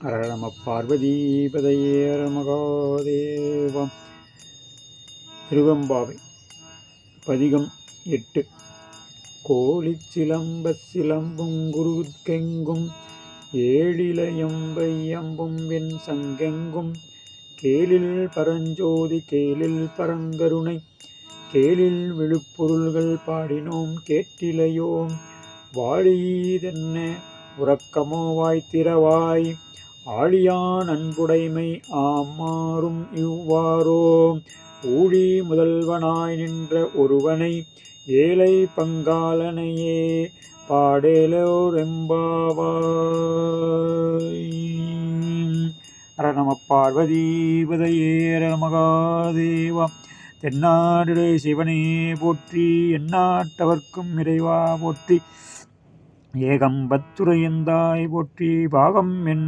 ஹர நம பார்வதீபதையே ஹர மகாதேவம். திருவெம்பாவை பதிகம் 8. கோழிச் சிலம்பச் சிலம்பும் குருகெங்கும் ஏழிலையம்பையம்பும் வெண் சங்கெங்கும் கேளில் பரஞ்சோதி கேளில் பரங்கருணை கேளில் விழுப்பொருள்கள் பாடினோம் கேட்டிலையோம். வாழியதென்ன உறக்கமோ வாய்த்திரவாய் ஆழியான் அன்புடைமை ஆமாறும் இவ்வாறோ ஊழி முதல்வனாய் நின்ற ஒருவனை ஏழை பங்காளனையே பாடேலோர் எம்பாவாய். ஹர நம பார்வதீபதையே ஹர மகாதேவா. தென்னாடுடைய சிவனே போற்றி, எந்நாட்டவர்க்கும் இறைவா போற்றி, ஏகம்பத்துரையந்தாய் போற்றி, பாகம் என்